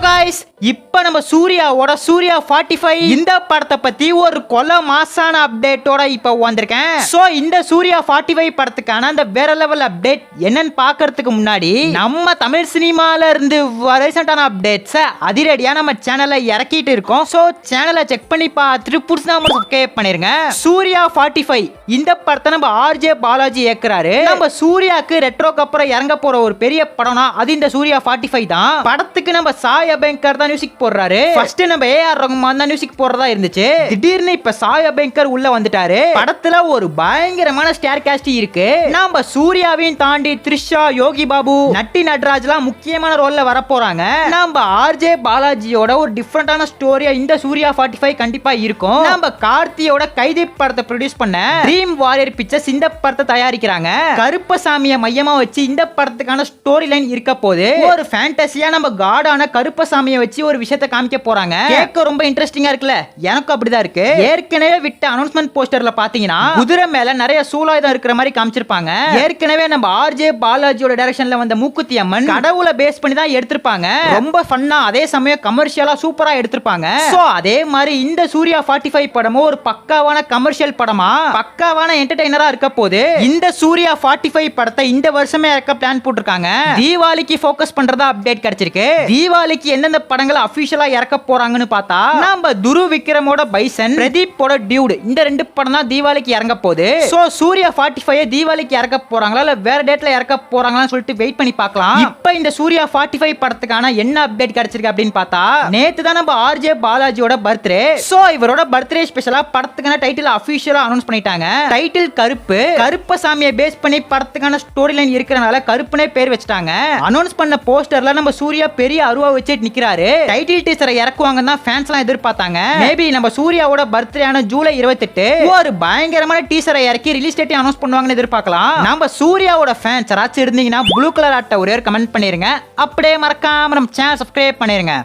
Guys இப்ப நம்ம சூர்யாவோட சூர்யா 45 இந்த படத்தை பத்தி ஒரு கொலை மாசான அப்டேட்டோட இப்ப வந்திருக்கேன். சோ இந்த சூர்யா 45 படத்துக்கான அந்த வேற லெவல் அப்டேட் என்னன்னு பாக்குறதுக்கு முன்னாடி நம்ம தமிழ் சினிமால இருந்து ரீசெண்டான அப்டேட்ஸ் அதிரடியா நம்ம சேனல்ல இறக்கிட்டு இருக்கோம். சோ சேனலை செக் பண்ணி பார்த்துட்டு புதுசா சப்ஸ்கிரைப் பண்ணிருங்க. சூர்யா 45 இந்த படத்தை நம்ம ஆர்ஜே பாலாஜி இயக்குறாரு. நம்ம சூர்யாக்கு ரெட்ரோக்கு அப்புறம் இறங்க போற ஒரு பெரிய படம்னா அது இந்த சூர்யா 45 தான். படத்துக்கு நம்ம சாய் அபேங்கர் மியூசிக் போடுறாரு. ஃபர்ஸ்ட் நம்ம ஏஆர் ரகுமான் தான் மியூசிக் போடுறதா இருந்துச்சு. திடீர்னு இப்ப சாய் அபேங்கர் உள்ள வந்துட்டாரு. படத்துல ஒரு பயங்கரமான ஸ்டார் காஸ்ட் இருக்கு. நம்ம சூர்யாவையும் தாண்டி த்ரிஷா, யோகி பாபு, நட்டி நட்ராஜ்லாம் முக்கியமான ரோல்ல வர போறாங்க. நம்ம ஆர்ஜே பாலாஜியோட ஒரு டிஃபரெண்டான ஸ்டோரியா இந்த சூர்யா 45 கண்டிப்பா இருக்கும். நம்ம கார்த்தியோட கைதி படத்தை ப்ரொடியூஸ் பண்ண ட்ரீம் வாரியர் பிக்சர்ஸ் இந்த படத்தை தயாரிக்கிறாங்க. கருப்பசாமியை மையமா வச்சு இந்த படத்துக்கான ஸ்டோரி லைன் இருக்க போது ஒரு ஃபேண்டசியா நம்ம காடான கருப்பசாமியை வச்சு ஒரு விஷயத்தை காமிக்க போறாங்க. கேட்க ரொம்ப இன்ட்ரெஸ்டிங்கா இருக்குல்ல? எனக்கு அப்படிதான் இருக்கு. ஏற்கனவே விட்ட அனௌன்ஸ்மென்ட் போஸ்டர்ல பாத்தீங்கன்னா குதிரை மேல நிறைய சூலாயுதம் இருக்கிற மாதிரி காமிச்சிருப்பாங்க. ஏற்கனவே நம்ம ஆர்ஜே பாலாஜியோட டைரக்ஷன்ல வந்த மூக்குத்தி அம்மன் கடவுளை பேஸ் பண்ணி தான் எடுத்திருப்பாங்க. ரொம்ப ஃபன்னா அதே சமயம் கமர்ஷியலா சூப்பரா எடுத்திருப்பாங்க. சோ அதே மாதிரி இந்த சூர்யா 45 படமும் ஒரு பக்காவான கமர்ஷியல் படமா பக்காவான என்டர்டெய்னரா இருக்க போது இந்த சூர்யா 45 படத்தை இந்த வருஷமே இறக்க பிளான் போட்டிருக்காங்க. தீபாவளிக்கு ஃபோக்கஸ் பண்றதா அப்டேட் கிடைச்சிருக்கு. தீபாவளிக்கு எந்தெந்த படங்களை அபிஷியலா இறக்க போறாங்கன்னு பார்த்தா நம்ம துரு விக்ரமோட பைசன், பிரதீப்போட டியூட் இந்த ரெண்டு படம் தான் தீபாவளிக்கு இறங்க போகுது. சோ சூர்யா 45 தீபாவளிக்கு இறக்க போறாங்களா இல்ல வேற டேட்ல இறக்க போறாங்களான்னு சொல்லிட்டு வெயிட் பண்ணி பார்க்கலாம். இப்போ இந்த சூர்யா 45 படத்துக்கான என்ன அப்டேட் கிடைச்சிருக்கு அப்படின்னு பார்த்தா நேத்து தான் நம்ம ஆர்ஜே பாலாஜியோட பர்த்டே. சோ இவரோட பர்த்டே ஸ்பெஷலா படத்துக்கான டைட்டில் அபிஷியலா அனௌன்ஸ் பண்ணிட்டாங்க. டைட்டில் கருப்பு, கருப்பசாமியை பேஸ் பண்ணி படத்துக்கான ஸ்டோரி லைன் இருக்கிறனால கருப்புனே பேர் வச்சிட்டாங்க. அனௌன்ஸ் பண்ண போஸ்டர்ல நம்ம சூர்யா பெரிய அருவா வச்சு நிக்கிறாரு. டைட்டில் டீசரை இறக்குவாங்கன்னு தான் ஃபேன்ஸ் எல்லாம் எதிர்பார்த்தாங்க. மேபி நம்ம சூர்யாவோட பர்த்டேயான ஜூலை 28 ஒரு பயங்கரமான டீசரை இறக்கி ரிலீஸ் டேட் அனௌன்ஸ் பண்ணுவாங்கன்னு எதிர்பார்க்கலாம். நம்ம சூர்யாவோட ஃபேன்ஸ் யாராச்சும் இருந்தீங்கன்னா ப்ளூ கலர் ஆட்ட ஒரே கமெண்ட் பண்ணிருங்க. அப்படியே மறக்காம நம்ம சேனல் சப்ஸ்கிரைப் பண்ணிருங்க.